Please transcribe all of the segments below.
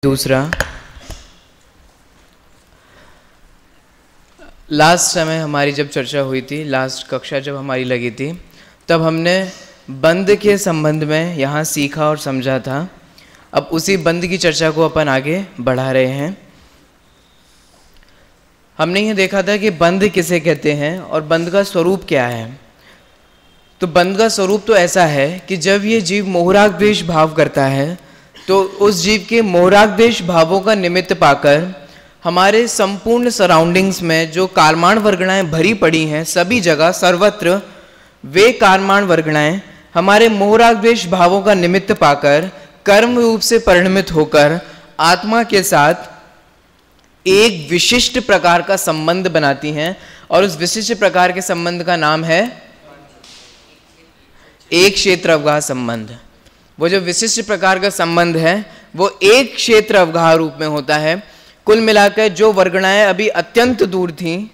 दूसरा, लास्ट समय हमारी जब चर्चा हुई थी, लास्ट कक्षा जब हमारी लगी थी, तब हमने बंध के संबंध में यहाँ सीखा और समझा था। अब उसी बंध की चर्चा को अपन आगे बढ़ा रहे हैं। हमने ये देखा था कि बंध किसे कहते हैं और बंध का स्वरूप क्या है। तो बंध का स्वरूप तो ऐसा है कि जब ये जीव मोहराग द्वेष भाव करता है तो उस जीव के मोहराग द्वेष भावों का निमित्त पाकर हमारे संपूर्ण सराउंडिंग्स में जो कार्माण वर्गणाएं भरी पड़ी हैं, सभी जगह सर्वत्र वे कार्माण वर्गणाएं हमारे मोहराग द्वेष भावों का निमित्त पाकर कर्म रूप से परिणमित होकर आत्मा के साथ एक विशिष्ट प्रकार का संबंध बनाती हैं। और उस विशिष्ट प्रकार के संबंध का नाम है एक क्षेत्र अवगाह संबंध। वो जो विशिष्ट प्रकार का संबंध है वो एक क्षेत्र अवगाह रूप में होता है। कुल मिलाकर जो वर्गणाएं अभी अत्यंत दूर थीं,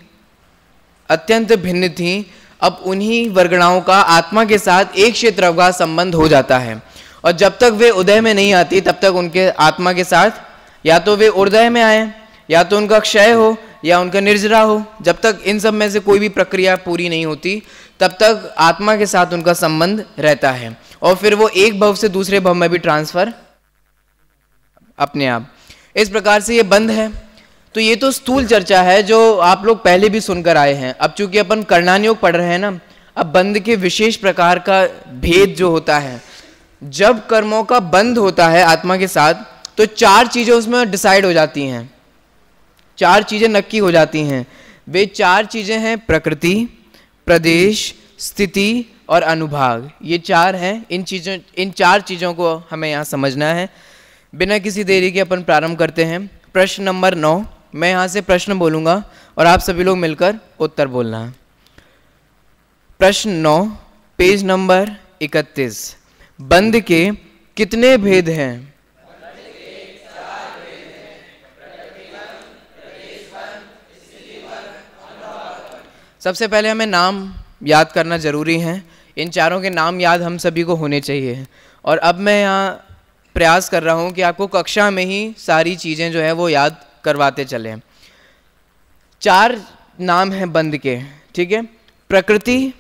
अत्यंत भिन्न थीं, अब उन्हीं वर्गणाओं का आत्मा के साथ एक क्षेत्र अवगाह संबंध हो जाता है। और जब तक वे उदय में नहीं आती तब तक उनके आत्मा के साथ या तो वे उदय में आए, या तो उनका क्षय हो, या उनका निर्जरा हो। जब तक इन सब में से कोई भी प्रक्रिया पूरी नहीं होती तब तक आत्मा के साथ उनका संबंध रहता है। और फिर वो एक भव से दूसरे भव में भी ट्रांसफर अपने आप। इस प्रकार से ये बंध है। तो ये तो स्थूल चर्चा है जो आप लोग पहले भी सुनकर आए हैं। अब चूंकि अपन कर्णानुयोग पढ़ रहे हैं ना, अब बंध के विशेष प्रकार का भेद जो होता है, जब कर्मों का बंध होता है आत्मा के साथ तो चार चीजें उसमें डिसाइड हो जाती हैं, चार चीजें नक्की हो जाती हैं। वे चार चीजें हैं प्रकृति, प्रदेश, स्थिति और अनुभाग। ये चार हैं। इन चार चीजों को हमें यहाँ समझना है। बिना किसी देरी के अपन प्रारंभ करते हैं। प्रश्न नंबर 9, मैं यहाँ से प्रश्न बोलूँगा और आप सभी लोग मिलकर उत्तर बोलना है। प्रश्न 9, पेज नंबर 31। बंध के कितने भेद हैं? सबसे पहले हमें नाम याद करना जरूरी है। इन चारों के नाम याद हम सभी को होने चाहिए। और अब मैं यहाँ प्रयास कर रहा हूँ कि आपको कक्षा में ही सारी चीज़ें जो है वो याद करवाते चलें। चार नाम हैं बंध के, ठीक है? प्रकृति,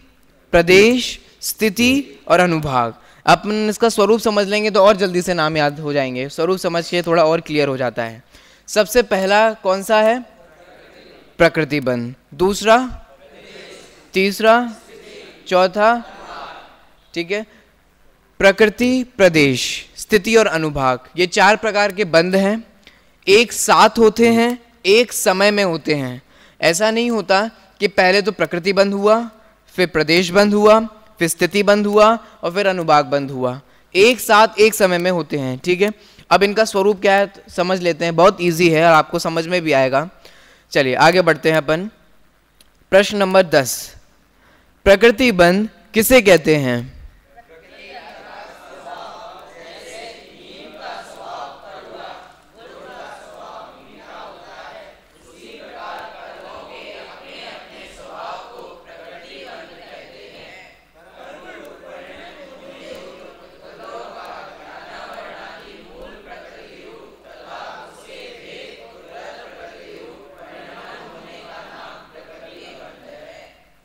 प्रदेश, स्थिति और अनुभाग। अपन इसका स्वरूप समझ लेंगे तो और जल्दी से नाम याद हो जाएंगे। स्वरूप समझ के थोड़ा और क्लियर हो जाता है। सबसे पहला कौन सा है? प्रकृति बंध। दूसरा, तीसरा, चौथा, ठीक है? प्रकृति, प्रदेश, स्थिति और अनुभाग, ये चार प्रकार के बंध हैं। एक साथ होते हैं, एक समय में होते हैं। ऐसा नहीं होता कि पहले तो प्रकृति बंध हुआ, फिर प्रदेश बंध हुआ, फिर स्थिति बंध हुआ और फिर अनुभाग बंध हुआ। एक साथ एक समय में होते हैं, ठीक है? अब इनका स्वरूप क्या है समझ लेते हैं। बहुत इजी है और आपको समझ में भी आएगा। चलिए आगे बढ़ते हैं अपन। प्रश्न नंबर 10, प्रकृति बंध किसे कहते हैं?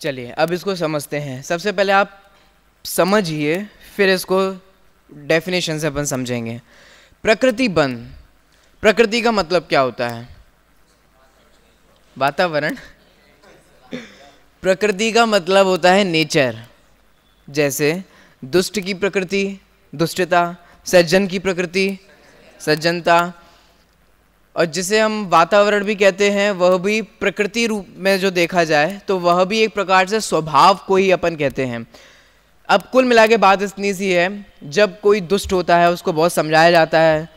चलिए अब इसको समझते हैं। सबसे पहले आप समझिए, फिर इसको डेफिनेशन से अपन समझेंगे। प्रकृति बंध, प्रकृति का मतलब क्या होता है? वातावरण। प्रकृति का मतलब होता है नेचर। जैसे दुष्ट की प्रकृति दुष्टता, सज्जन की प्रकृति सज्जनता, और जिसे हम वातावरण भी कहते हैं वह भी प्रकृति रूप में जो देखा जाए तो वह भी एक प्रकार से स्वभाव को ही अपन कहते हैं। अब कुल मिला के बात इतनी सी है, जब कोई दुष्ट होता है उसको बहुत समझाया जाता है,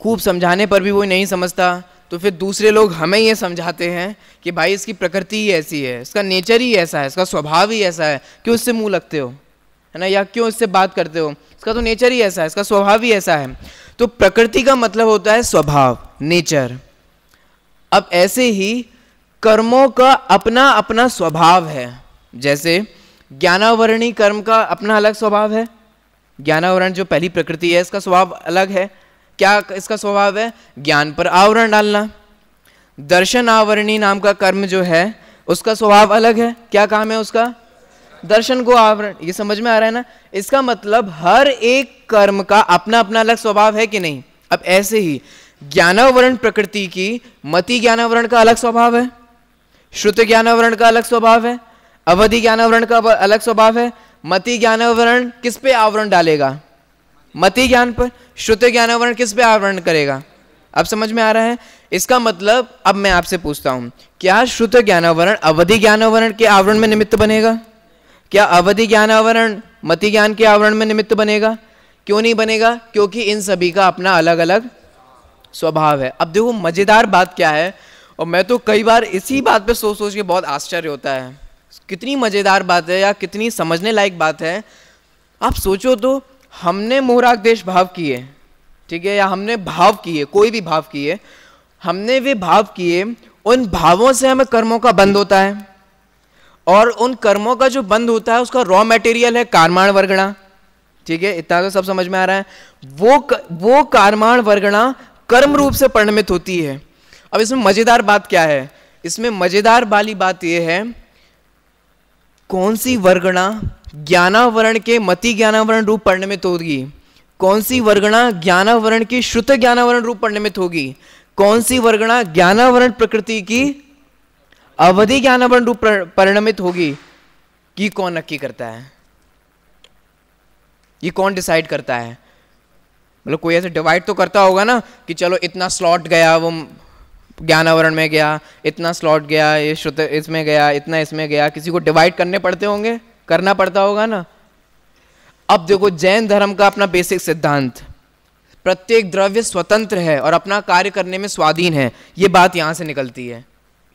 खूब समझाने पर भी वो नहीं समझता, तो फिर दूसरे लोग हमें ये समझाते हैं कि भाई इसकी प्रकृति ही ऐसी है, इसका नेचर ही ऐसा है, इसका स्वभाव ही ऐसा है, क्यों इससे मुँह लगते हो, है ना, या क्यों इससे बात करते हो, इसका तो नेचर ही ऐसा है, इसका स्वभाव ही ऐसा है। तो प्रकृति का मतलब होता है स्वभाव, नेचर। अब ऐसे ही कर्मों का अपना अपना स्वभाव है। जैसे ज्ञानावरणी कर्म का अपना अलग स्वभाव है, ज्ञानावरण जो पहली प्रकृति है इसका स्वभाव अलग है, क्या इसका स्वभाव है? ज्ञान पर आवरण डालना। दर्शन आवरणी नाम का कर्म जो है उसका स्वभाव अलग है। क्या काम है उसका? दर्शन को आवरण। ये समझ में आ रहा है ना? इसका मतलब हर एक कर्म का अपना अपना अलग स्वभाव है कि नहीं? अब ऐसे ही ज्ञानावरण प्रकृति की मति ज्ञानावरण का अलग स्वभाव है, श्रुत ज्ञानावरण का अलग स्वभाव है, अवधि ज्ञानावरण का अलग स्वभाव है। मति ज्ञानावरण किस पे आवरण डालेगा? मति ज्ञान पर। श्रुत ज्ञानावरण किस पे आवरण करेगा? अब समझ में आ रहा है? इसका मतलब अब मैं आपसे पूछता हूं, क्या श्रुत ज्ञानावरण अवधि ज्ञानावरण के आवरण में निमित्त बनेगा? क्या अवधि ज्ञानावरण मति ज्ञान के आवरण में निमित्त बनेगा? क्यों नहीं बनेगा? क्योंकि इन सभी का अपना अलग अलग स्वभाव है। अब देखो मजेदार बात क्या है, और मैं तो कई बार इसी बात पे सोच सोच के बहुत आश्चर्य होता है, कितनी मजेदार बात है या कितनी समझने लायक बात है। आप सोचो तो, हमने मोहरागदेश भाव किए, ठीक है, या हमने भाव किए, कोई भी भाव किए, हमने वे भाव किए, उन भावों से हमें कर्मों का बंध होता है, और उन कर्मों का जो बंध होता है उसका रॉ मटेरियल है कारमाण वर्गणा, ठीक है, इतना तो सब समझ में आ रहा है। वो कारमाण वर्गणा कर्म रूप से परिणमित होती है। अब इसमें मजेदार बात क्या है? इसमें मजेदार वाली बात यह है, कौन सी वर्गणा ज्ञानावरण के मति ज्ञानावरण रूप परिणमित होगी, कौन सी वर्गणा ज्ञानावरण की श्रुत ज्ञानावरण रूप परिणमित होगी, कौन सी वर्गणा ज्ञानावरण प्रकृति की अवधि ज्ञानावरण रूप परिणमित होगी, कि कौन नक्की करता है? ये कौन डिसाइड करता है? मतलब कोई ऐसे डिवाइड तो करता होगा ना कि चलो इतना स्लॉट गया वो ज्ञानावरण में गया, इतना स्लॉट गया ये श्रुत इसमें गया, इतना इसमें गया, किसी को डिवाइड करने पड़ते होंगे, करना पड़ता होगा ना। अब देखो जैन धर्म का अपना बेसिक सिद्धांत, प्रत्येक द्रव्य स्वतंत्र है और अपना कार्य करने में स्वाधीन है, ये बात यहाँ से निकलती है।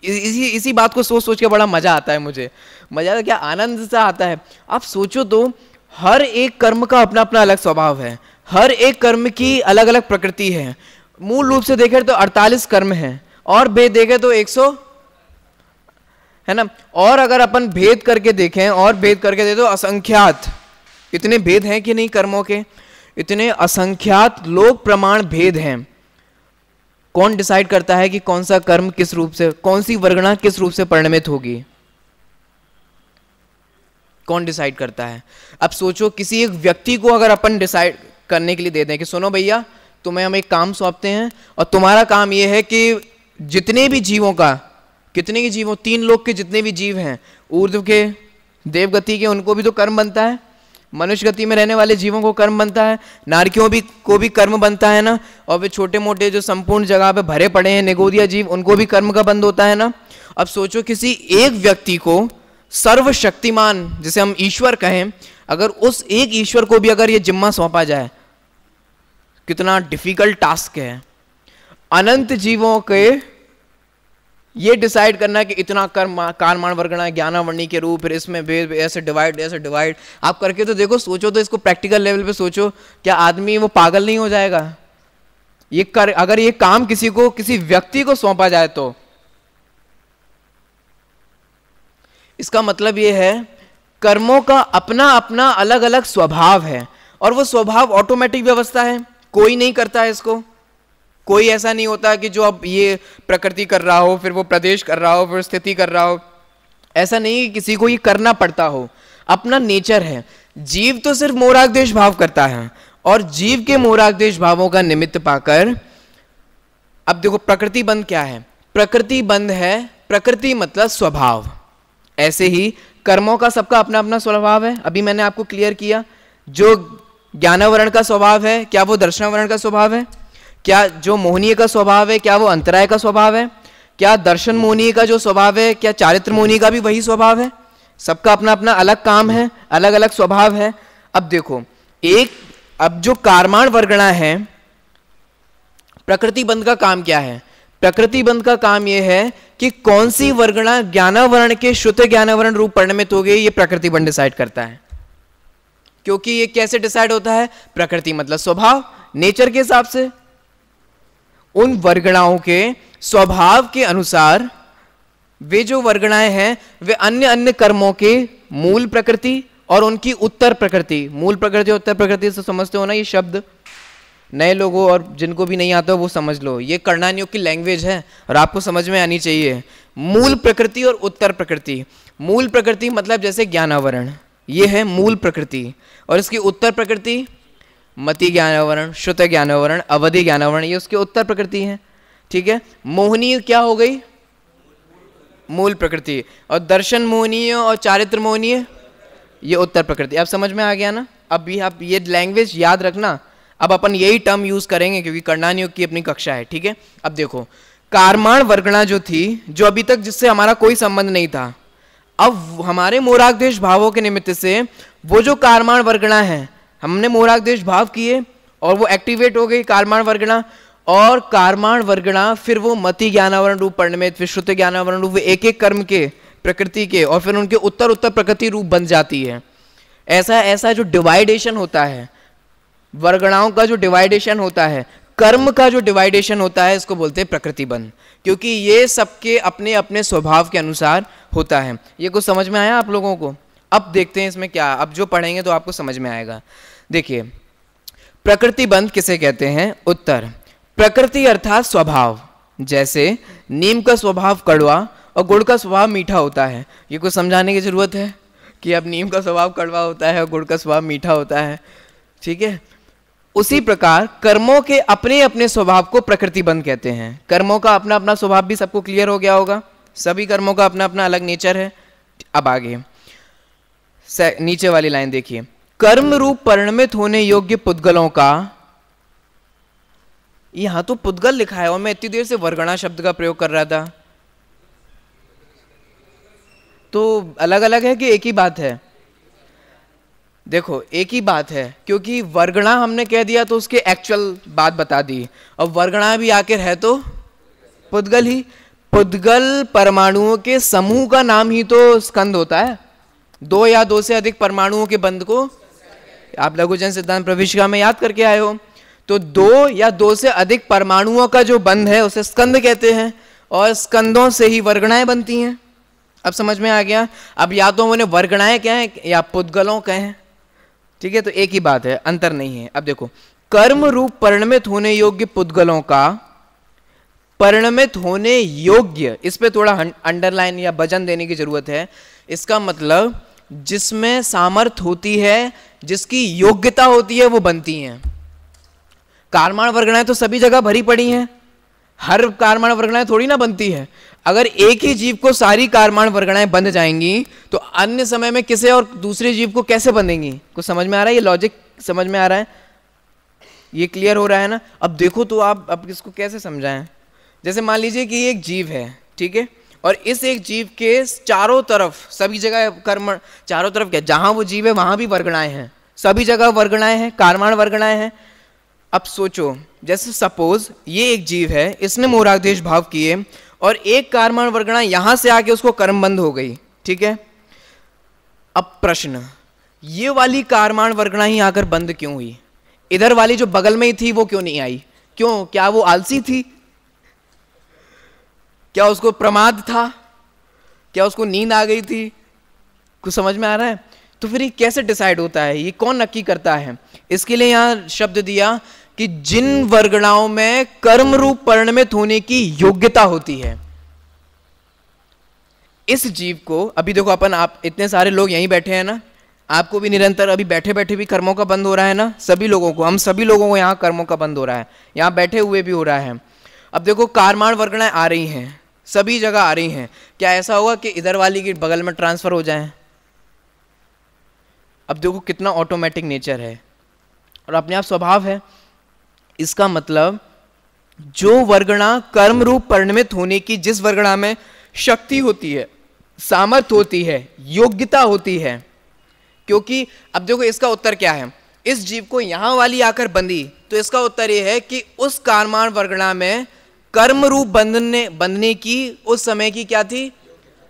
इसी बात को सोच सोच के बड़ा मजा आता है मुझे, मजा क्या आनंद सा आता है। आप सोचो तो, हर एक कर्म का अपना अपना अलग स्वभाव है, हर एक कर्म की अलग अलग प्रकृति है। मूल रूप से देखें तो 48 कर्म हैं, और भेद देखें तो 100 है ना। और अगर अपन भेद करके देखें और भेद करके देखें तो असंख्यात, इतने भेद हैं कि नहीं कर्मों के, इतने असंख्यात लोक प्रमाण भेद हैं। कौन डिसाइड करता है कि कौन सा कर्म किस रूप से, कौन सी वर्गणा किस रूप से परिणमित होगी? कौन डिसाइड करता है? अब सोचो किसी एक व्यक्ति को अगर अपन डिसाइड करने के लिए दे दें कि सुनो भैया तुम्हें हम एक काम सौंपते हैं, और तुम्हारा काम यह है कि जितने भी जीवों का, कितने के जीवों, 3 लोक के जितने भी जीव हैं, ऊर्ध्व के, देवगति के, उनको भी तो कर्म बनता है, मनुष्य गति में रहने वाले जीवों को कर्म बनता है, नारकियों को भी कर्म बनता है ना, और वे छोटे मोटे जो संपूर्ण जगह पे भरे पड़े हैं निगोदिया जीव, उनको भी कर्म का बंध होता है ना। अब सोचो किसी एक व्यक्ति को सर्वशक्तिमान जिसे हम ईश्वर कहें, अगर उस एक ईश्वर को भी अगर ये जिम्मा सौंपा जाए, कितना डिफिकल्ट टास्क है। अनंत जीवों के ये डिसाइड करना कि इतना कर्म कारमान वर्गणा ज्ञानावरणी के रूप, फिर इसमें भेद, ऐसे डिवाइड आप करके तो देखो, सोचो तो इसको प्रैक्टिकल लेवल पे सोचो, क्या आदमी वो पागल नहीं हो जाएगा? अगर ये काम किसी को, किसी व्यक्ति को सौंपा जाए तो इसका मतलब ये है कर्मों का अपना अपना अलग अलग स्वभाव है, और वो स्वभाव ऑटोमेटिक व्यवस्था है, कोई नहीं करता है इसको। कोई ऐसा नहीं होता कि जो अब ये प्रकृति कर रहा हो, फिर वो प्रदेश कर रहा हो, फिर स्थिति कर रहा हो, ऐसा नहीं कि किसी को ये करना पड़ता हो, अपना नेचर है। जीव तो सिर्फ मोरागदेश भाव करता है, और जीव के मोरागदेश भावों का निमित्त पाकर, अब देखो प्रकृति बंध क्या है? प्रकृति बंध है, प्रकृति मतलब स्वभाव। ऐसे ही कर्मों का सबका अपना अपना स्वभाव है। अभी मैंने आपको क्लियर किया, जो ज्ञानावरण का स्वभाव है क्या वो दर्शनावरण का स्वभाव है? क्या जो मोहनीय का स्वभाव है क्या वो अंतराय का स्वभाव है? क्या दर्शन मोहनीय का जो स्वभाव है क्या चारित्र मोहनीय का भी वही स्वभाव है? सबका अपना अपना अलग काम है, अलग अलग स्वभाव है। अब देखो अब जो कारमाण वर्गणा है, प्रकृति बंध का काम क्या है? प्रकृति बंध का काम यह है कि कौन सी वर्गणा ज्ञानावरण के शुद्ध ज्ञानावरण रूप परिणमित हो गई, ये प्रकृति बंध डिसाइड करता है। क्योंकि ये कैसे डिसाइड होता है? प्रकृति मतलब स्वभाव, नेचर के हिसाब से। उन वर्गणाओं के स्वभाव के अनुसार वे जो वर्गणाएं हैं वे अन्य अन्य कर्मों के मूल प्रकृति और उनकी उत्तर प्रकृति, मूल प्रकृति उत्तर प्रकृति से समझते हो ना ये शब्द, नए लोगों और जिनको भी नहीं आता वो समझ लो, ये कर्णानियों की लैंग्वेज है और आपको समझ में आनी चाहिए। मूल प्रकृति और उत्तर प्रकृति। मूल प्रकृति मतलब जैसे ज्ञानावरण, ये है मूल प्रकृति, और इसकी उत्तर प्रकृति मति ज्ञानावरण, श्रुत ज्ञानावरण, अवधि ज्ञानावरण, ये उसकी उत्तर प्रकृति है। ठीक है, मोहनीय क्या हो गई? मूल प्रकृति। और दर्शन मोहनीय और चारित्र मोहनीय ये उत्तर प्रकृति। अब समझ में आ गया ना? अभी आप ये लैंग्वेज याद रखना, अब अपन यही टर्म यूज करेंगे क्योंकि कर्णानियों की अपनी कक्षा है। ठीक है, अब देखो कारमाण वर्गणा जो थी, जो अभी तक जिससे हमारा कोई संबंध नहीं था, अब हमारे मोरागदेश भावों के निमित्त से वो जो कारमाण वर्गणा है, हमने मोरागदेश भाव किए और वो एक्टिवेट हो गई कारमाण वर्गणा, और कारमाण वर्गणा फिर वो मति ज्ञानावरण रूप परिणमित, फिर श्रुत ज्ञानावरण रूप, एक एक कर्म के प्रकृति के, और फिर उनके उत्तर उत्तर प्रकृति रूप बन जाती है। ऐसा ऐसा जो डिवाइडेशन होता है, वर्गणाओं का जो डिवाइडेशन होता है, कर्म का जो डिवाइडेशन होता है, इसको बोलते हैं प्रकृतिबंध, क्योंकि ये सबके अपने अपने स्वभाव के अनुसार होता है। ये कुछ समझ में आया आप लोगों को? अब देखते हैं इसमें क्या, अब जो पढ़ेंगे तो आपको समझ में आएगा। देखिए प्रकृतिबंध किसे कहते हैं? उत्तर। प्रकृति अर्थात स्वभाव, जैसे नीम का स्वभाव कड़वा और गुड़ का स्वभाव मीठा होता है। ये कुछ समझाने की जरूरत है कि अब नीम का स्वभाव कड़वा होता है और गुड़ का स्वभाव मीठा होता है। ठीक है, उसी प्रकार कर्मों के अपने अपने स्वभाव को प्रकृतिबंध कहते हैं। कर्मों का अपना अपना स्वभाव भी सबको क्लियर हो गया होगा, सभी कर्मों का अपना अपना अलग नेचर है। अब आगे नीचे वाली लाइन देखिए, कर्म रूप परिणमित होने योग्य पुद्गलों का, यहां तो पुद्गल लिखा है और मैं इतनी देर से वर्गणा शब्द का प्रयोग कर रहा था, तो अलग अलग है कि एक ही बात है? देखो एक ही बात है, क्योंकि वर्गणा हमने कह दिया तो उसके एक्चुअल बात बता दी, और वर्गणा भी आखिर है तो पुद्गल ही। पुद्गल परमाणुओं के समूह का नाम ही तो स्कंद होता है। दो या दो से अधिक परमाणुओं के बंध को आप लघुजन सिद्धांत प्रविष्टिका में याद करके आए हो, तो दो या दो से अधिक परमाणुओं का जो बंध है उसे स्कंद कहते हैं, और स्कंदों से ही वर्गणाएं बनती हैं। अब समझ में आ गया? अब या तो उन्हें वर्गणाएं कहें या पुद्गलों कहें, ठीक है, तो एक ही बात है, अंतर नहीं है। अब देखो कर्म रूप परिणमित होने योग्य पुद्गलों का, परिणमित होने योग्य, इस पे थोड़ा अंडरलाइन या वजन देने की जरूरत है। इसका मतलब जिसमें सामर्थ्य होती है, जिसकी योग्यता होती है, वो बनती हैं। कारमाण वर्गणाएं तो सभी जगह भरी पड़ी हैं, हर कारमाण वर्गणाएं थोड़ी ना बनती है। अगर एक ही जीव को सारी कारमाण वर्गणाएं बंध जाएंगी तो अन्य समय में किसे और दूसरे जीव को कैसे बंधेंगी? कुछ समझ में आ रहा है? ये लॉजिक समझ में आ रहा है? ये क्लियर हो रहा है ना? अब देखो तो आप अब इसको कैसे समझाएं। जैसे मान लीजिए कि एक जीव है, ठीक है, और इस एक जीव के चारों तरफ सभी जगह कर्म, चारों तरफ क्या, जहां वो जीव है वहां भी वर्गणाएं हैं, सभी जगह वर्गणाएं हैं, कारमाण वर्गणाएं हैं। अब सोचो, जैसे सपोज ये एक जीव है, इसने मोरागदेश भाव किए और एक कारमाण वर्गणा यहां से आके उसको कर्म बंध हो गई, ठीक है। अब प्रश्न, ये वाली कारमाण वर्गणा ही आकर बंद क्यों हुई? इधर वाली जो बगल में ही थी वो क्यों नहीं आई? क्यों? क्या वो आलसी थी? क्या उसको प्रमाद था? क्या उसको नींद आ गई थी? कुछ समझ में आ रहा है? तो फिर ये कैसे डिसाइड होता है, ये कौन नक्की करता है? इसके लिए यहां शब्द दिया कि जिन वर्गणाओं में कर्म रूप परिणमित होने की योग्यता होती है, इस जीव को, अभी देखो अपन, आप इतने सारे लोग यहीं बैठे हैं ना, आपको भी निरंतर अभी बैठे बैठे भी कर्मों का बंद हो रहा है ना, सभी लोगों को, हम सभी लोगों को यहाँ कर्मों का बंद हो रहा है, यहाँ बैठे हुए भी हो रहा है। अब देखो कारमाण वर्गणाएं आ रही हैं, सभी जगह आ रही हैं, क्या ऐसा होगा कि इधर वाली के बगल में ट्रांसफर हो जाए? अब देखो कितना ऑटोमेटिक नेचर है और अपने आप स्वभाव है। इसका मतलब जो वर्गणा कर्म रूप परिणमित होने की, जिस वर्गणा में शक्ति होती है, सामर्थ्य होती है, योग्यता होती है, क्योंकि अब देखो इसका उत्तर क्या है, इस जीव को यहां वाली आकर बंधी, तो इसका उत्तर यह है कि उस कारमाण वर्गणा में कर्म रूप बंधने की उस समय की क्या थी?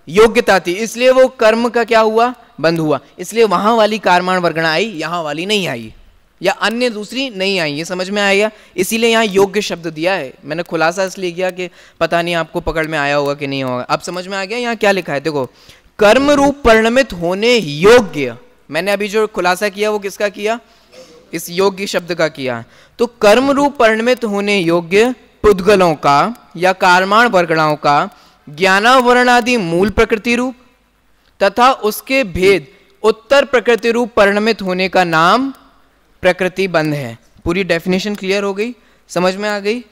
योग्यता थी, इसलिए वो कर्म का क्या हुआ? बंद हुआ, इसलिए वहां वाली कारमाण वर्गणा आई, यहां वाली नहीं आई, या अन्य दूसरी नहीं आई। ये समझ में आएगा? इसीलिए यहाँ योग्य शब्द दिया है। मैंने खुलासा इसलिए किया कि पता नहीं आपको पकड़ में आया होगा कि नहीं होगा। अब समझ में आ गया यहाँ क्या लिखा है? देखो, कर्म रूप परिणमित होने योग्य, मैंने अभी जो खुलासा किया वो किसका किया? इस योग्य शब्द का किया, तो कर्म रूप परिणमित होने योग्य पुद्गलों का या कार्माण वर्गणाओं का ज्ञानावरण आदि मूल प्रकृति रूप तथा उसके भेद उत्तर प्रकृति रूप परिणमित होने का नाम प्रकृति बंध है। पूरी डेफिनेशन क्लियर हो गई, समझ में आ गई?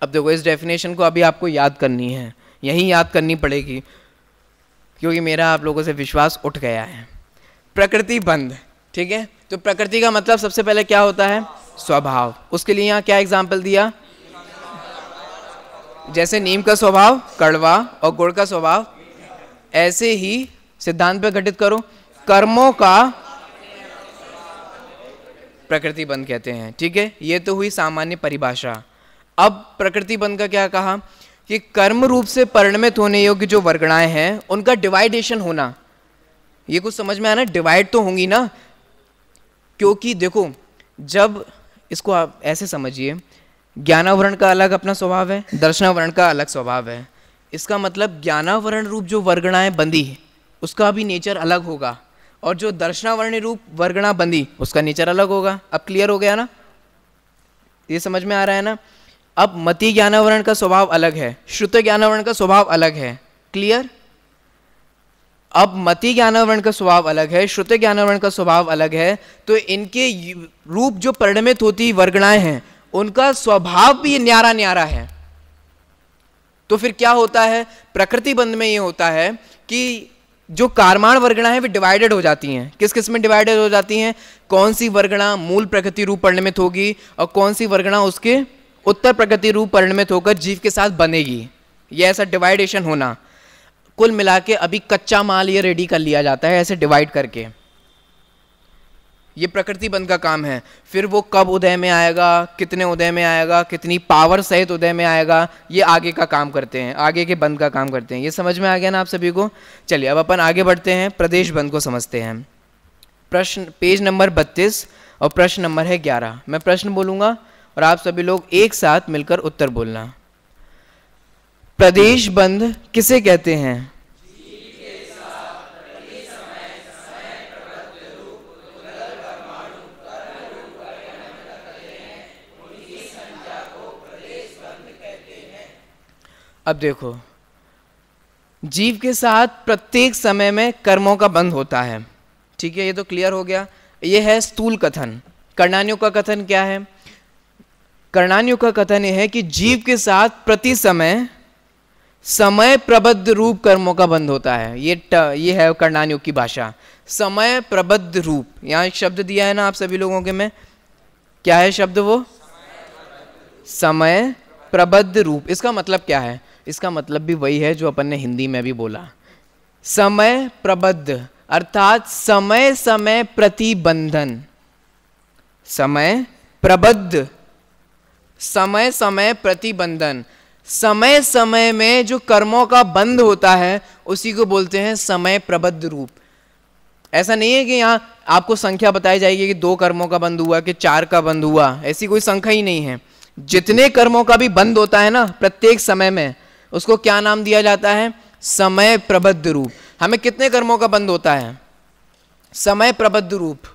अब देखो इस डेफिनेशन को अभी आपको याद करनी है, यहीं याद करनी पड़ेगी, क्योंकि मेरा आप लोगों से विश्वास उठ गया है। प्रकृति बंध, ठीक है? तो प्रकृति का मतलब सबसे पहले क्या होता है? स्वभाव। उसके लिए यहाँ क्या एग्जाम्पल दिया? जैसे नीम का स्वभाव कड़वा और गुड़ का स्वभाव, ऐसे ही सिद्धांत पे घटित करो, कर्मों का प्रकृति बंध कहते हैं, ठीक है? ये तो हुई सामान्य परिभाषा। अब प्रकृति बंध का क्या कहा कि कर्म रूप से परिणमित होने योग्य जो वर्गणाएं हैं उनका डिवाइडेशन होना। ये कुछ समझ में आया ना? डिवाइड तो होंगी ना, क्योंकि देखो जब इसको आप ऐसे समझिए, ज्ञानावरण का अलग अपना स्वभाव है, दर्शनावरण का अलग स्वभाव है। इसका मतलब ज्ञानावरण रूप जो वर्गणाएं बंधी उसका भी नेचर अलग होगा, और जो दर्शनावरण रूप वर्गणा बंधी उसका नेचर अलग होगा। अब क्लियर हो गया ना? ये समझ में आ रहा है ना? अब मति ज्ञानावरण का स्वभाव अलग है, श्रुत ज्ञानावरण का स्वभाव अलग है। क्लियर? अब मति ज्ञानावरण का स्वभाव अलग है, श्रुत ज्ञानावरण का स्वभाव अलग है, तो इनके रूप जो परिणमित होती वर्गणाएं हैं उनका स्वभाव भी न्यारा न्यारा है। तो फिर क्या होता है? प्रकृति बंध में ये होता है कि जो कार्माण वर्गणा है वे डिवाइडेड हो जाती हैं। किस किस में डिवाइडेड हो जाती हैं? कौन सी वर्गणा मूल प्रकृति रूप परिणमित होगी और कौन सी वर्गणा उसके उत्तर प्रकृति रूप परिणमित होकर जीव के साथ बनेगी। ये ऐसा डिवाइडेशन होना, कुल मिला के अभी कच्चा माल ये रेडी कर लिया जाता है ऐसे डिवाइड करके। ये प्रकृति बंध का काम है। फिर वो कब उदय में आएगा, कितने उदय में आएगा, कितनी पावर सहित उदय में आएगा, ये आगे का काम करते हैं, आगे के बंध का काम करते हैं। ये समझ में आ गया ना आप सभी को? चलिए अब अपन आगे बढ़ते हैं, प्रदेश बंध को समझते हैं। प्रश्न पेज नंबर 32 और प्रश्न नंबर है 11। मैं प्रश्न बोलूंगा और आप सभी लोग एक साथ मिलकर उत्तर बोलना। प्रदेश बंध किसे कहते हैं? अब देखो, जीव के साथ प्रत्येक समय में कर्मों का बंध होता है, ठीक है? ये तो क्लियर हो गया। ये है स्थूल कथन। कर्णान्यों का कथन क्या है? कर्णान्यों का कथन यह है कि जीव के साथ प्रति समय समय प्रबद्ध रूप कर्मों का बंध होता है। ये है कर्णान्यों की भाषा, समय प्रबद्ध रूप। यहाँ एक शब्द दिया है ना आप सभी लोगों के में, क्या है शब्द वो? समय प्रबद्ध रूप। इसका मतलब क्या है? इसका मतलब भी वही है जो अपन ने हिंदी में भी बोला, समय प्रबद्ध अर्थात समय समय प्रतिबंधन। समय प्रबद्ध, समय समय प्रतिबंधन, समय समय में जो कर्मों का बंध होता है उसी को बोलते हैं समय प्रबद्ध रूप। ऐसा नहीं है कि यहाँ आपको संख्या बताई जाएगी कि 2 कर्मों का बंध हुआ कि 4 का बंध हुआ, ऐसी कोई संख्या ही नहीं है। जितने कर्मों का भी बंध होता है ना प्रत्येक समय में, उसको क्या नाम दिया जाता है? समय प्रबद्ध रूप। हमें कितने कर्मों का बंध होता है? समय प्रबद्ध रूप।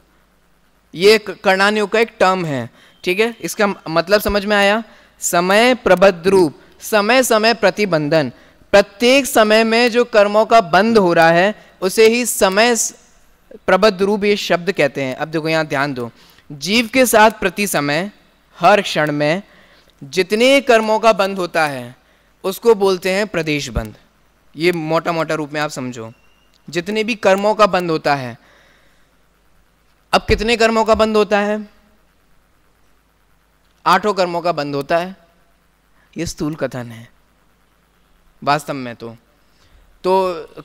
ये कर्णान्यों का एक टर्म है, ठीक है? इसका मतलब समझ में आया? समय प्रबद्ध रूप, समय समय प्रतिबंधन। प्रत्येक समय में जो कर्मों का बंध हो रहा है उसे ही समय प्रबद्ध रूप ये शब्द कहते हैं। अब देखो यहाँ ध्यान दो, जीव के साथ प्रति समय हर क्षण में जितने कर्मों का बंध होता है उसको बोलते हैं प्रदेश बंध। ये मोटा मोटा रूप में आप समझो, जितने भी कर्मों का बंध होता है। अब कितने कर्मों का बंध होता है? 8 कर्मों का बंध होता है। ये स्थूल कथन है वास्तव में। तो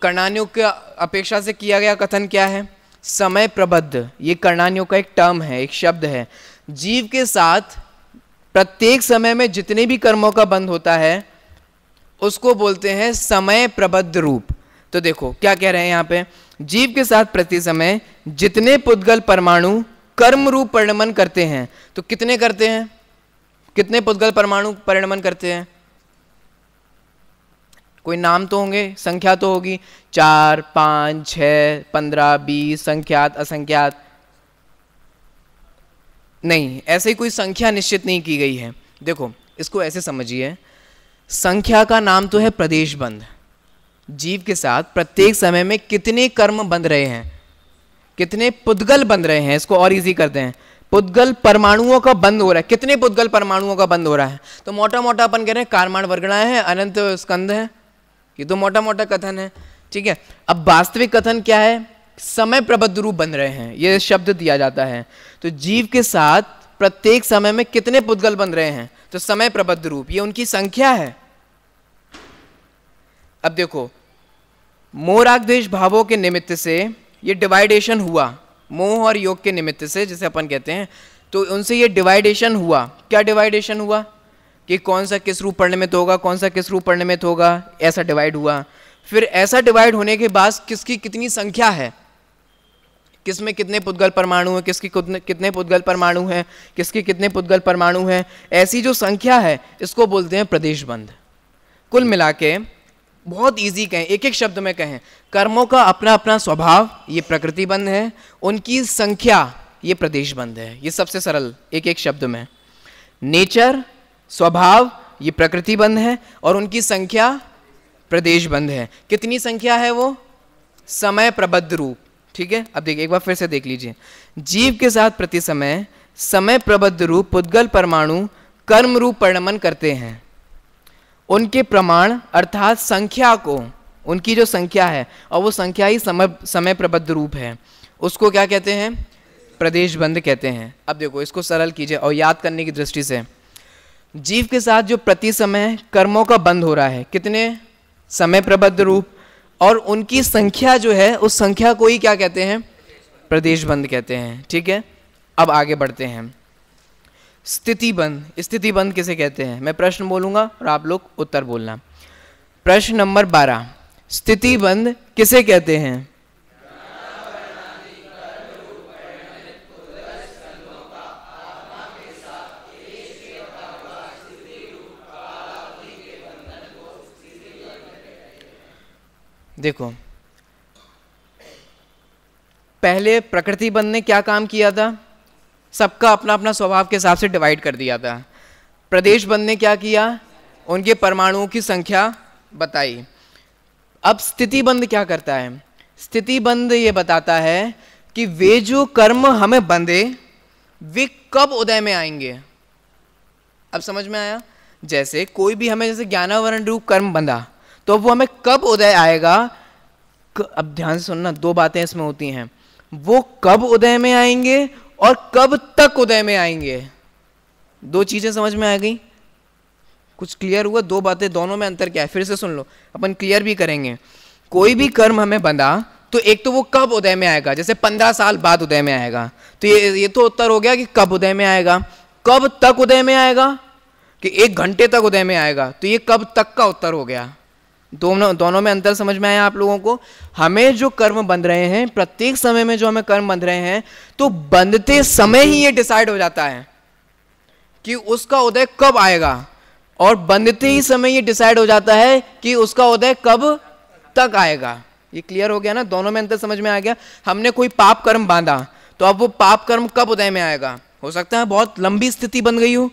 कर्णान्यों की अपेक्षा से किया गया कथन क्या है? समय प्रबद्ध। ये कर्णान्यों का एक टर्म है, एक शब्द है। जीव के साथ प्रत्येक समय में जितने भी कर्मों का बंध होता है उसको बोलते हैं समय प्रबद्ध रूप। तो देखो क्या कह रहे हैं यहाँ पे, जीव के साथ प्रति समय जितने पुद्गल परमाणु कर्म रूप परिणमन करते हैं। तो कितने करते हैं? कितने पुद्गल परमाणु परिणमन करते हैं? कोई नाम तो होंगे, संख्या तो होगी, 4, 5, 6, 15, 20, संख्यात असंख्यात। नहीं, ऐसे ही कोई संख्या निश्चित नहीं की गई है। देखो इसको ऐसे समझिए, संख्या का नाम तो है प्रदेश बंध। जीव के साथ प्रत्येक समय में कितने कर्म बंध रहे हैं, कितने पुद्गल बंध रहे हैं, इसको और इजी करते हैं, पुद्गल परमाणुओं का बंद हो रहा है, कितने पुद्गल परमाणुओं का बंद हो रहा है। तो मोटा मोटा अपन कह रहे हैं कारमाण वर्गणाएं हैं, अनंत स्कंद है, ये तो मोटा मोटा कथन है, ठीक है। अब वास्तविक कथन क्या है, समय प्रबद्ध रूप बन रहे हैं, ये शब्द दिया जाता है। तो जीव के साथ प्रत्येक समय में कितने पुद्गल बन रहे हैं, तो समय प्रबद्ध रूप, ये उनकी संख्या है। अब देखो, मोह राग द्वेष भावों के निमित्त से ये डिवाइडेशन हुआ, मोह और योग के निमित्त से जिसे अपन कहते हैं, तो उनसे ये डिवाइडेशन हुआ। क्या डिवाइडेशन हुआ कि कौन सा किस रूप परिणमित होगा, कौन सा किस रूप परिणमित होगा, ऐसा डिवाइड हुआ। फिर ऐसा डिवाइड होने के बाद किसकी कितनी संख्या है, किसमें कितने पुद्गल परमाणु हैं, किसकी कितने पुद्गल परमाणु हैं, किसके कितने पुद्गल परमाणु हैं, ऐसी जो संख्या है इसको बोलते हैं प्रदेश बंध। कुल मिला के बहुत इजी कहें, एक एक शब्द में कहें, कर्मों का अपना अपना स्वभाव ये प्रकृति बंध है, उनकी संख्या ये प्रदेश बंध है। ये सबसे सरल एक एक शब्द में, नेचर स्वभाव ये प्रकृति बंध है और उनकी संख्या प्रदेश बंध है। कितनी संख्या है वो, समय प्रबद्ध रूप, ठीक है। अब देखिए एक बार फिर से देख लीजिए, जीव के साथ प्रति समय समय प्रबद्ध रूप पुद्गल परमाणु कर्म रूप परिणमन करते हैं। उनके प्रमाण अर्थात संख्या को, उनकी जो संख्या है और वो संख्या ही समय प्रबद्ध रूप है, उसको क्या कहते हैं, प्रदेश बंध कहते हैं। अब देखो इसको सरल कीजिए और याद करने की दृष्टि से, जीव के साथ जो प्रति समय कर्मों का बंध हो रहा है, कितने, समय प्रबद्ध रूप, और उनकी संख्या जो है उस संख्या को ही क्या कहते हैं, प्रदेश बंध कहते हैं, ठीक है। अब आगे बढ़ते हैं, स्थिति बंध। स्थिति बंध किसे कहते हैं, मैं प्रश्न बोलूंगा और आप लोग उत्तर बोलना। प्रश्न नंबर 12, स्थिति बंध किसे कहते हैं, देखो पहले प्रकृति बंध ने क्या काम किया था, सबका अपना अपना स्वभाव के हिसाब से डिवाइड कर दिया था। प्रदेश बंध ने क्या किया, उनके परमाणुओं की संख्या बताई। अब स्थिति बंध क्या करता है, स्थिति बंध ये बताता है कि वे जो कर्म हमें बंधे वे कब उदय में आएंगे। अब समझ में आया, जैसे कोई भी हमें जैसे ज्ञानावरण रूप कर्म बंधा तो वो हमें कब उदय आएगा। अब ध्यान से सुनना, दो बातें इसमें होती हैं, वो कब उदय में आएंगे और कब तक उदय में आएंगे, दो चीजें समझ में आ गई, कुछ क्लियर हुआ, दो बातें, दोनों में अंतर क्या है फिर से सुन लो, अपन क्लियर भी करेंगे। कोई भी कर्म हमें बंधा तो एक तो वो कब उदय में आएगा, जैसे 15 साल बाद उदय में आएगा, तो ये तो उत्तर हो गया कि कब उदय में आएगा। कब तक उदय में आएगा कि 1 घंटे तक उदय में आएगा, तो ये कब तक का उत्तर हो गया। दोनों में अंतर समझ में आया आप लोगों को। हमें जो कर्म बंध रहे हैं, प्रत्येक समय में जो हमें कर्म बंध रहे हैं, तो बंधते समय ही ये डिसाइड हो जाता है कि उसका उदय कब आएगा, और बंधते ही समय ये डिसाइड हो जाता है कि उसका उदय कब तक आएगा। ये क्लियर हो गया ना, दोनों में अंतर समझ में आ गया। हमने कोई पाप कर्म बांधा तो अब वो पाप कर्म कब उदय में आएगा, हो सकता है बहुत लंबी स्थिति बन गई हो,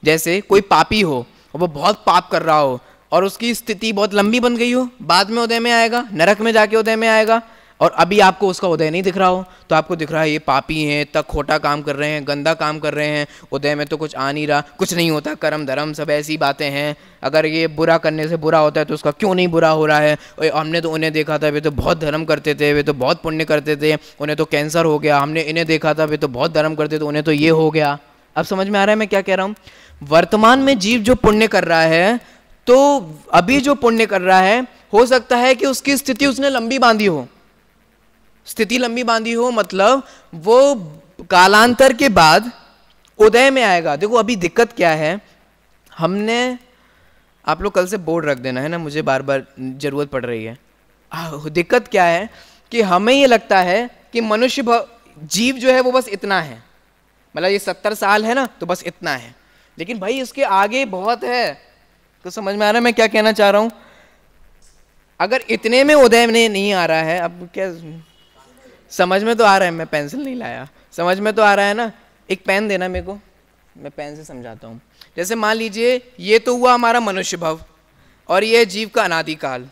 जैसे कोई पापी हो और वो बहुत पाप कर रहा हो और उसकी स्थिति बहुत लंबी बन गई हो, बाद में उदय में आएगा, नरक में जाके उदय में आएगा। और अभी आपको उसका उदय नहीं दिख रहा हो, तो आपको दिख रहा है ये पापी हैं, तक खोटा काम कर रहे हैं, गंदा काम कर रहे हैं, उदय में तो कुछ आ नहीं रहा, कुछ नहीं होता, कर्म धर्म सब ऐसी बातें हैं, अगर ये बुरा करने से बुरा होता है तो उसका क्यों नहीं बुरा हो रहा है। हमने तो उन्हें देखा था वे तो बहुत धर्म करते थे, वे तो बहुत पुण्य करते थे, उन्हें तो कैंसर हो गया, हमने इन्हें देखा था वे तो बहुत धर्म करते थे, उन्हें तो ये हो गया। अब समझ में आ रहा है मैं क्या कह रहा हूँ। वर्तमान में जीव जो पुण्य कर रहा है, तो अभी जो पुण्य कर रहा है, हो सकता है कि उसकी स्थिति उसने लंबी बांधी हो, स्थिति लंबी बांधी हो, मतलब वो कालांतर के बाद उदय में आएगा। देखो अभी दिक्कत क्या है, हमने, आप लोग कल से बोर्ड रख देना है ना, मुझे बार बार जरूरत पड़ रही है। दिक्कत क्या है कि हमें ये लगता है कि मनुष्य जीव जो है वो बस इतना है, मतलब ये 70 साल है ना तो बस इतना है, लेकिन भाई इसके आगे बहुत है। तो समझ में आ रहा है मैं क्या कहना चाह रहा हूं। अगर इतने में उदय में नहीं आ रहा है, अब क्या समझ में तो आ रहा है, मैं पेंसिल नहीं लाया, समझ में तो आ रहा है ना, एक पेन देना मेरे को, मैं पेन से समझाता हूँ। जैसे मान लीजिए ये तो हुआ हमारा मनुष्य भव और ये जीव का अनादिकाल।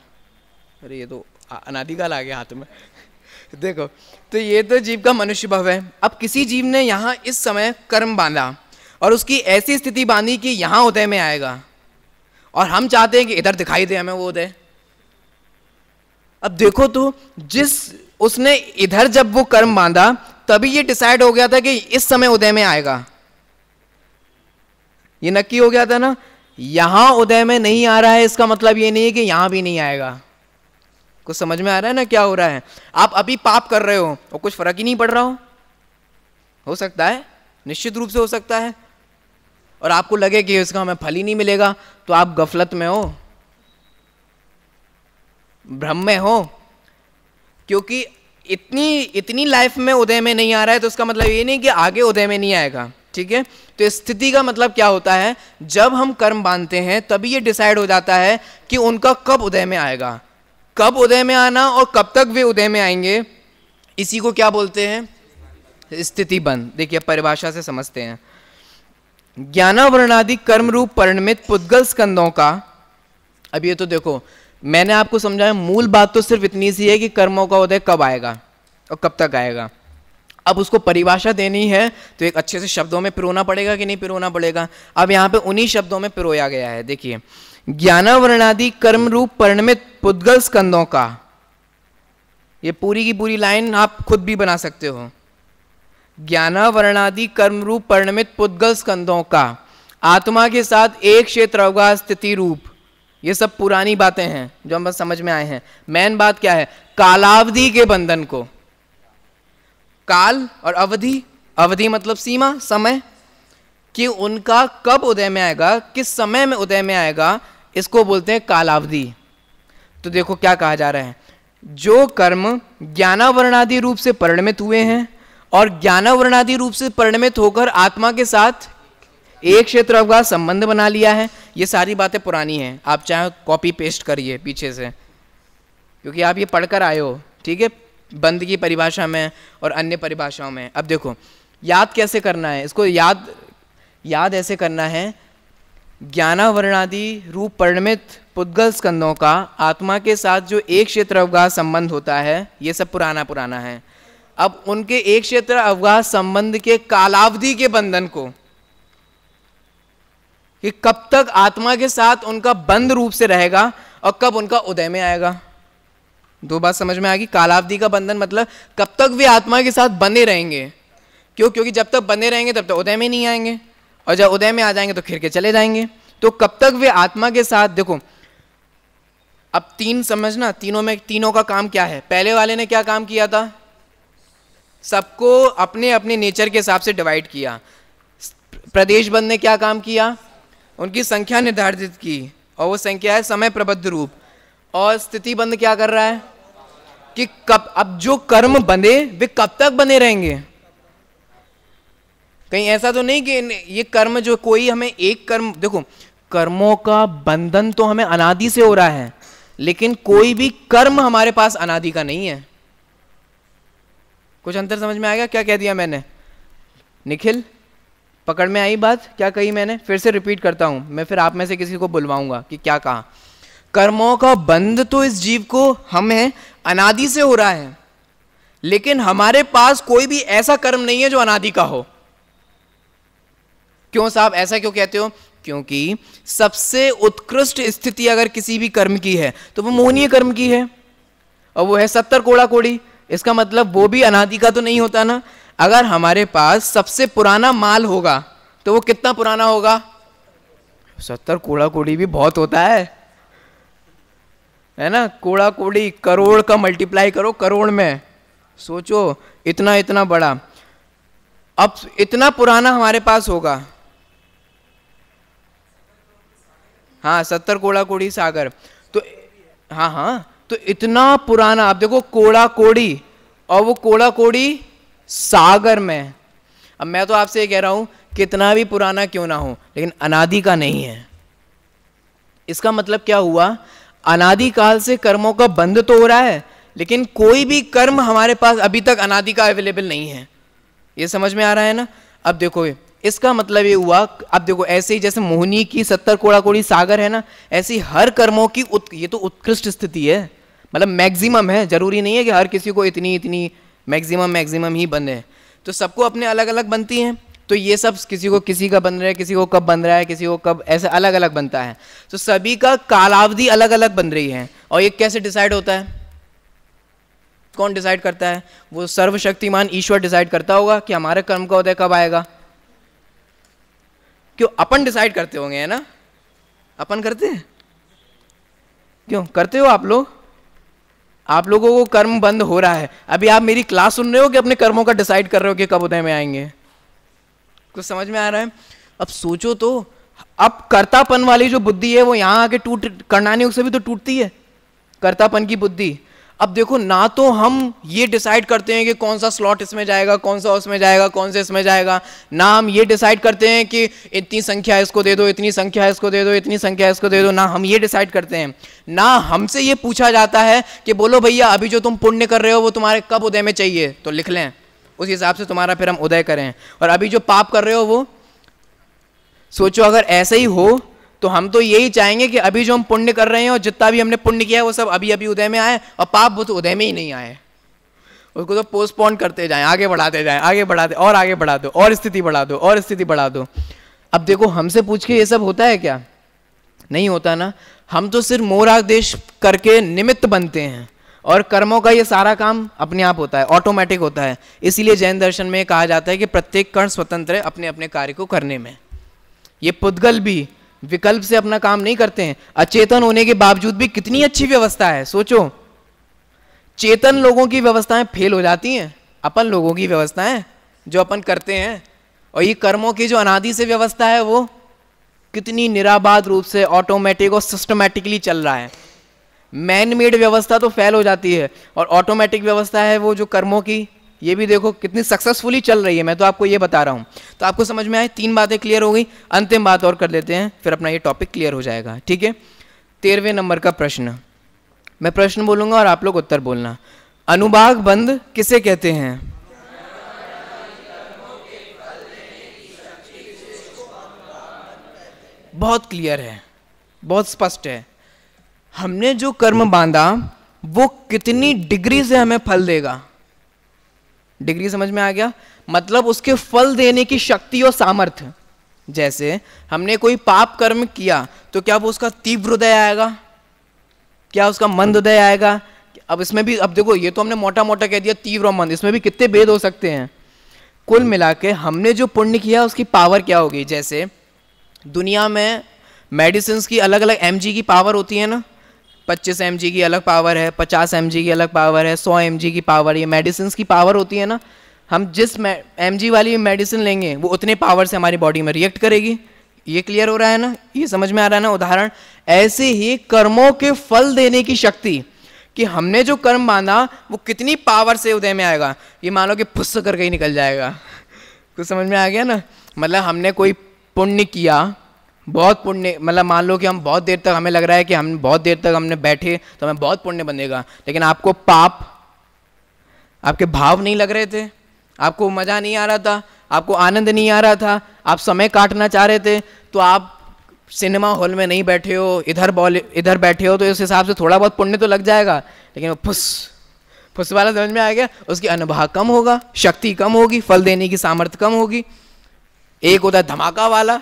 अरे ये तो अनादिकाल आ गया हाथ में देखो, तो ये तो जीव का मनुष्य भव है। अब किसी जीव ने यहाँ इस समय कर्म बांधा और उसकी ऐसी स्थिति बांधी कि यहाँ उदय में आएगा, और हम चाहते हैं कि इधर दिखाई दे हमें वो उदय। अब देखो तो जिस उसने इधर जब वो कर्म बांधा तभी ये डिसाइड हो गया था कि इस समय उदय में आएगा, ये नक्की हो गया था ना। यहां उदय में नहीं आ रहा है इसका मतलब ये नहीं है कि यहां भी नहीं आएगा। कुछ समझ में आ रहा है ना क्या हो रहा है? आप अभी पाप कर रहे हो और कुछ फर्क ही नहीं पड़ रहा हो सकता है, निश्चित रूप से हो सकता है, और आपको लगे कि इसका हमें फल ही नहीं मिलेगा, तो आप गफलत में हो, भ्रम में हो, क्योंकि इतनी लाइफ में उदय में नहीं आ रहा है तो उसका मतलब ये नहीं कि आगे उदय में नहीं आएगा। ठीक है, तो स्थिति का मतलब क्या होता है, जब हम कर्म बांधते हैं तभी ये डिसाइड हो जाता है कि उनका कब उदय में आएगा। कब उदय में आना और कब तक वे उदय में आएंगे, इसी को क्या बोलते हैं, स्थिति बंध। देखिए परिभाषा से समझते हैं। ज्ञानावरणादि कर्म रूप परिणमित पुद्गल स्कंदों का, अब ये तो देखो मैंने आपको समझाया, मूल बात तो सिर्फ इतनी सी है कि कर्मों का उदय कब आएगा और कब तक आएगा। अब उसको परिभाषा देनी है तो एक अच्छे से शब्दों में पिरोना पड़ेगा कि नहीं पिरोना पड़ेगा। अब यहाँ पे उन्हीं शब्दों में पिरोया गया है। देखिए ज्ञानावरणादि कर्म रूप परिणमित पुद्गल स्कंदों का, ये पूरी की पूरी लाइन आप खुद भी बना सकते हो। ज्ञानावरणादि कर्म रूप परिणमित पुद्गल स्कंदों का आत्मा के साथ एक क्षेत्र अवगाह स्थिति रूप, ये सब पुरानी बातें हैं जो हम बस समझ में आए हैं। मेन बात क्या है, कालावधि के बंधन को, काल और अवधि, अवधि मतलब सीमा, समय, कि उनका कब उदय में आएगा, किस समय में उदय में आएगा, इसको बोलते हैं कालावधि। तो देखो क्या कहा जा रहा है, जो कर्म ज्ञानावरणादि रूप से परिणमित हुए हैं और ज्ञानावरणादि रूप से परिणमित होकर आत्मा के साथ एक क्षेत्र अवगाह संबंध बना लिया है, ये सारी बातें पुरानी हैं, आप चाहे कॉपी पेस्ट करिए पीछे से, क्योंकि आप ये पढ़कर आए हो। ठीक है, बंद की परिभाषा में और अन्य परिभाषाओं में। अब देखो याद कैसे करना है इसको, याद ऐसे करना है, ज्ञानावरणादि रूप परिणमित पुद्गल स्कंदों का आत्मा के साथ जो एक क्षेत्र अवगाह संबंध होता है, ये सब पुराना है। अब उनके एक क्षेत्र अवगाह संबंध के कालावधि के बंधन को, कि कब तक आत्मा के साथ उनका बंध रूप से रहेगा और कब उनका उदय में आएगा। दो बात समझ में आ गई। कालावधि का बंधन मतलब कब तक वे आत्मा के साथ बने रहेंगे, क्योंकि जब तक बने रहेंगे तब तक उदय में नहीं आएंगे, और जब उदय में आ जाएंगे तो खिर के चले जाएंगे। तो कब तक वे आत्मा के साथ, देखो अब तीन समझना, तीनों का काम क्या है। पहले वाले ने क्या काम किया था, सबको अपने अपने नेचर के हिसाब से डिवाइड किया। प्रदेश बंद ने क्या काम किया, उनकी संख्या निर्धारित की, और वो संख्या है समय प्रबद्ध रूप। और स्थिति बंद क्या कर रहा है कि कब, अब जो कर्म बंधे वे कब तक बने रहेंगे। कहीं ऐसा तो नहीं कि ये कर्म जो कोई हमें एक कर्म, देखो कर्मों का बंधन तो हमें अनादि से हो रहा है, लेकिन कोई भी कर्म हमारे पास अनादि का नहीं है। कुछ अंतर समझ में आ गया क्या कह दिया मैंने? निखिल पकड़ में आई बात, क्या कही मैंने? फिर से रिपीट करता हूं मैं, फिर आप में से किसी को बुलवाऊंगा कि क्या कहा। कर्मों का बंध तो इस जीव को हमें अनादि से हो रहा है, लेकिन हमारे पास कोई भी ऐसा कर्म नहीं है जो अनादि का हो। क्यों साहब ऐसा क्यों कहते हो? क्योंकि सबसे उत्कृष्ट स्थिति अगर किसी भी कर्म की है तो वो मोहनीय कर्म की है, और वो है 70 कोड़ा कोड़ी। इसका मतलब वो भी अनादि का तो नहीं होता ना। अगर हमारे पास सबसे पुराना माल होगा तो वो कितना पुराना होगा? 70 कोड़ा कोड़ी भी बहुत होता है ना। कोड़ा कोड़ी करोड़ का मल्टीप्लाई करो करोड़ में, सोचो इतना इतना बड़ा। अब इतना पुराना हमारे पास होगा, हाँ 70 कोड़ा कोड़ी सागर, तो हाँ तो इतना पुराना। आप देखो कोड़ा कोड़ी, और वो कोड़ा कोड़ी सागर में। अब मैं तो आपसे ये कह रहा हूं कितना भी पुराना क्यों ना हो, लेकिन अनादि का नहीं है। इसका मतलब क्या हुआ? अनादि काल से कर्मों का बंध तो हो रहा है, लेकिन कोई भी कर्म हमारे पास अभी तक अनादि का अवेलेबल नहीं है। ये समझ में आ रहा है ना? अब देखो इसका मतलब ये हुआ, अब देखो ऐसे ही जैसे मोहिनी की 70 कोड़ा कोड़ी सागर है ना, ऐसी हर कर्मों की ये तो उत्कृष्ट स्थिति है, मतलब मैक्सिमम है, जरूरी नहीं है कि हर किसी को इतनी इतनी मैक्सिमम ही बने, तो सबको अपने अलग अलग बनती हैं। तो ये सब किसी को किसी का बन रहा है, किसी को कब बन रहा है, किसी को कब, ऐसे अलग अलग बनता है। तो सभी का कालावधि अलग अलग बन रही है। और ये कैसे डिसाइड होता है, कौन डिसाइड करता है? वो सर्वशक्तिमान ईश्वर डिसाइड करता होगा कि हमारे कर्म का उदय कब आएगा। क्यों? अपन डिसाइड करते होंगे, है ना? अपन करते हैं? क्यों करते हो आप लोग? आप लोगों को कर्म बंद हो रहा है, अभी आप मेरी क्लास सुन रहे हो कि अपने कर्मों का डिसाइड कर रहे हो कि कब उदय में आएंगे? कुछ समझ में आ रहा है? अब सोचो तो, अब कर्तापन वाली जो बुद्धि है वो यहाँ आके करनानी उससे भी तो टूटती है, कर्तापन की बुद्धि। अब देखो ना, तो हम ये डिसाइड करते हैं कि कौन सा स्लॉट इसमें जाएगा, कौन सा उसमें जाएगा, कौन सा इसमें जाएगा, ना हम ये डिसाइड करते हैं कि इतनी संख्या इसको दे दो, इतनी संख्या इसको दे दो, इतनी संख्या इसको दे दो, ना हम ये डिसाइड करते हैं। ना हमसे ये पूछा जाता है कि बोलो भैया अभी जो तुम पुण्य कर रहे हो वो तुम्हारे कब उदय में चाहिए, तो लिख लें, उस हिसाब से तुम्हारा फिर हम उदय करें। और अभी जो पाप कर रहे हो वो सोचो, अगर ऐसा ही हो तो हम तो यही चाहेंगे कि अभी जो हम पुण्य कर रहे हैं और जितना भी हमने पुण्य किया है वो सब अभी अभी उदय में आए, और पाप वो तो उदय में ही नहीं आए, उसको तो पोस्टपोन करते जाएं, आगे बढ़ाते जाएं, आगे बढ़ाते और आगे बढ़ा दो, और स्थिति बढ़ा दो, और स्थिति बढ़ा दो। अब देखो हमसे पूछ के ये सब होता है क्या? नहीं होता ना। हम तो सिर्फ मोरादेश करके निमित्त बनते हैं, और कर्मों का ये सारा काम अपने आप होता है, ऑटोमेटिक होता है। इसीलिए जैन दर्शन में कहा जाता है कि प्रत्येक कण स्वतंत्र है अपने अपने कार्य को करने में। ये पुद्गल भी विकल्प से अपना काम नहीं करते हैं, अचेतन होने के बावजूद भी कितनी अच्छी व्यवस्था है। सोचो, चेतन लोगों की व्यवस्थाएं फेल हो जाती हैं, अपन लोगों की व्यवस्थाएं जो अपन करते हैं, और ये कर्मों की जो अनादि से व्यवस्था है वो कितनी निराबाद रूप से ऑटोमेटिक और सिस्टमैटिकली चल रहा है। मैन मेड व्यवस्था तो फेल हो जाती है, और ऑटोमेटिक व्यवस्था है वो जो कर्मों की, ये भी देखो कितनी सक्सेसफुली चल रही है। मैं तो आपको ये बता रहा हूँ। तो आपको समझ में आए? 3 बातें क्लियर हो गई। अंतिम बात और कर लेते हैं, फिर अपना ये टॉपिक क्लियर हो जाएगा, ठीक है? 13वें नंबर का प्रश्न, मैं प्रश्न बोलूंगा और आप लोग उत्तर बोलना। अनुभाग बंध किसे कहते हैं? बहुत क्लियर है, बहुत स्पष्ट है। हमने जो कर्म बांधा वो कितनी डिग्री से हमें फल देगा। डिग्री समझ में आ गया? मतलब उसके फल देने की शक्ति और सामर्थ्य। जैसे हमने कोई पाप कर्म किया तो क्या वो उसका तीव्र उदय आएगा, क्या उसका मंद उदय आएगा? अब इसमें भी, अब देखो ये तो हमने मोटा मोटा कह दिया तीव्र और मंद, इसमें भी कितने भेद हो सकते हैं। कुल मिला के हमने जो पुण्य किया उसकी पावर क्या होगी। जैसे दुनिया में मेडिसिन की अलग अलग mg की पावर होती है ना, 25 mg की अलग पावर है, 50 mg की अलग पावर है, 100 mg की पावर, ये मेडिसिन की पावर होती है ना। हम जिस mg वाली मेडिसिन लेंगे वो उतने पावर से हमारी बॉडी में रिएक्ट करेगी। ये क्लियर हो रहा है ना? ये समझ में आ रहा है ना उदाहरण? ऐसे ही कर्मों के फल देने की शक्ति, कि हमने जो कर्म बांधा वो कितनी पावर से उदय में आएगा। ये मान लो कि फुस्स करके ही निकल जाएगा। कुछ समझ में आ गया ना? मतलब हमने कोई पुण्य किया, बहुत पुण्य, मतलब मान लो कि हम बहुत देर तक, हमें लग रहा है कि हम बहुत देर तक हमने बैठे तो हमें बहुत पुण्य बनेगा, लेकिन आपको पाप, आपके भाव नहीं लग रहे थे, आपको मजा नहीं आ रहा था, आपको आनंद नहीं आ रहा था, आप समय काटना चाह रहे थे, तो आप सिनेमा हॉल में नहीं बैठे हो, इधर बैठे हो, तो इस हिसाब से थोड़ा बहुत पुण्य तो लग जाएगा, लेकिन वो फुस वाला समझ में आ गया? उसकी अनुभाग कम होगा, शक्ति कम होगी, फल देने की सामर्थ्य कम होगी। एक होता है धमाका वाला,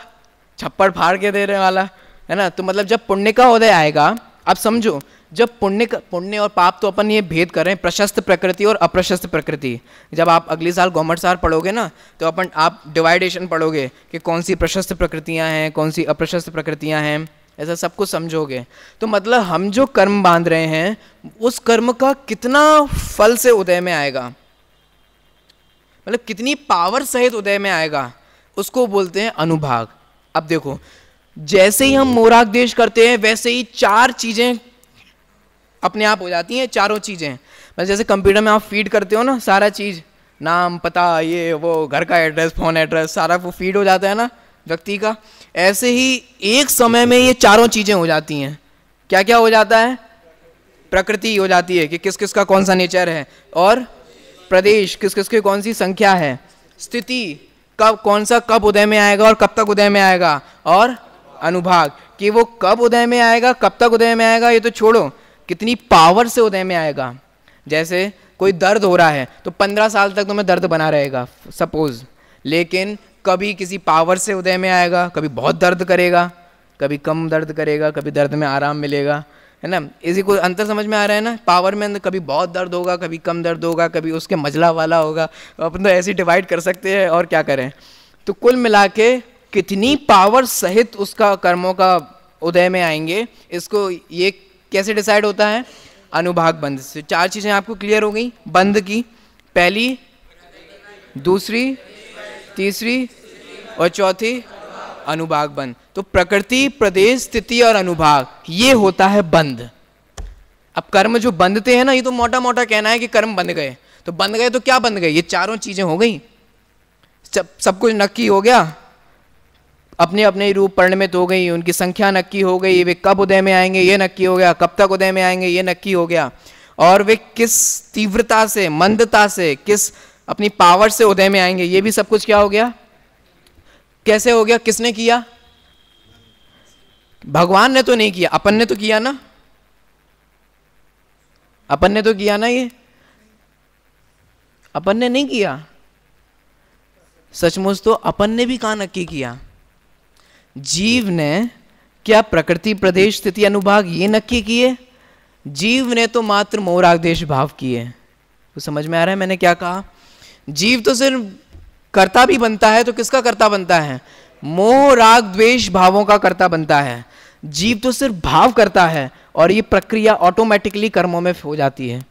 छप्पड़ फाड़ के देने वाला, है ना? तो मतलब जब पुण्य का उदय आएगा, अब समझो, जब पुण्य और पाप, तो अपन ये भेद कर रहे हैं प्रशस्त प्रकृति और अप्रशस्त प्रकृति। जब आप अगले साल गवर्नमेंट साल पढ़ोगे ना, तो आप डिवाइडेशन पढ़ोगे कि कौन सी प्रशस्त प्रकृतियां हैं, कौन सी अप्रशस्त प्रकृतियां हैं, ऐसा सब कुछ समझोगे। तो मतलब हम जो कर्म बांध रहे हैं उस कर्म का कितना फल से उदय में आएगा, मतलब कितनी पावर सहित उदय में आएगा, उसको बोलते हैं अनुभाग। अब देखो, जैसे ही हम मोरादेश करते हैं वैसे ही 4 चीजें अपने आप हो जाती हैं। चारों चीजें, मतलब जैसे कंप्यूटर में आप फीड करते हो ना, सारा चीज, नाम, पता, ये वो, घर का एड्रेस, फोन एड्रेस, सारा वो फीड हो जाता है ना व्यक्ति का। ऐसे ही एक समय में ये चारों चीजें हो जाती हैं। क्या क्या हो जाता है? प्रकृति हो जाती है कि किस किस का कौन सा नेचर है, और प्रदेश, किस किस की कौन सी संख्या है, स्थिति, कब कौन सा कब उदय में आएगा और कब तक उदय में आएगा, और अनुभाग कि वो कब उदय में आएगा, कब तक उदय में आएगा, ये तो छोड़ो, कितनी पावर से उदय में आएगा। जैसे कोई दर्द हो रहा है तो 15 साल तक तुम्हें दर्द बना रहेगा सपोज, लेकिन कभी किसी पावर से उदय में आएगा, कभी बहुत दर्द करेगा, कभी कम दर्द करेगा, कभी दर्द में आराम मिलेगा, है ना। इसी को अंतर समझ में आ रहा है ना। पावर में कभी बहुत दर्द होगा, कभी कम दर्द होगा, कभी उसके मजला वाला होगा, अपन तो ऐसे डिवाइड कर सकते हैं और क्या करें। तो कुल मिला के कितनी पावर सहित उसका कर्मों का उदय में आएंगे, इसको ये कैसे डिसाइड होता है, अनुभाग बंध से। 4 चीजें आपको क्लियर हो गई बंध की, पहली, दूसरी, तीसरी और चौथी अनुभाग बंध। तो प्रकृति, प्रदेश, स्थिति और अनुभाग, ये होता है बंध। अब कर्म जो बंधते हैं ना, ये तो मोटा मोटा कहना है कि कर्म बंध गए, तो बंध गए तो क्या बंध गए, ये चारों चीजें हो गई, सब कुछ नक्की हो गया, अपने अपने रूप परिणमित हो गई, उनकी संख्या नक्की हो गई, वे कब उदय में आएंगे ये नक्की हो गया, कब तक उदय में आएंगे ये नक्की हो गया, और वे किस तीव्रता से, मंदता से, किस अपनी पावर से उदय में आएंगे, ये भी सब कुछ क्या हो गया, कैसे हो गया, किसने किया, भगवान ने तो नहीं किया, अपन ने तो किया ना, अपन ने तो किया ना, ये अपन ने नहीं किया, सचमुच तो अपन ने भी कहां नक्की किया, जीव ने क्या प्रकृति, प्रदेश, स्थिति, अनुभाग ये नक्की किए, जीव ने तो मात्र मोह राग द्वेष भाव किए। तो समझ में आ रहा है मैंने क्या कहा, जीव तो सिर्फ कर्ता भी बनता है, तो किसका कर्ता बनता है, मोह राग द्वेष भावों का कर्ता बनता है। जीव तो सिर्फ भाव करता है और ये प्रक्रिया ऑटोमेटिकली कर्मों में हो जाती है,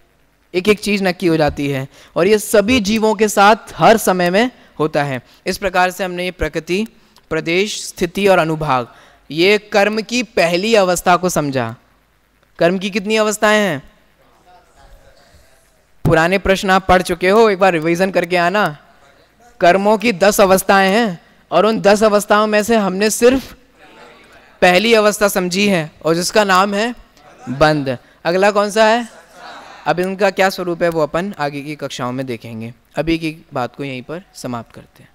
एक एक चीज नक्की हो जाती है, और ये सभी जीवों के साथ हर समय में होता है। इस प्रकार से हमने ये प्रकृति, प्रदेश, स्थिति और अनुभाग, ये कर्म की पहली अवस्था को समझा। कर्म की कितनी अवस्थाएं हैं, पुराने प्रश्न आप पढ़ चुके हो, एक बार रिवीजन करके आना। कर्मों की 10 अवस्थाएं हैं और उन 10 अवस्थाओं में से हमने सिर्फ पहली अवस्था समझी है और जिसका नाम है बंध। अगला कौन सा है, अब इनका क्या स्वरूप है वो अपन आगे की कक्षाओं में देखेंगे। अभी की बात को यहीं पर समाप्त करते हैं।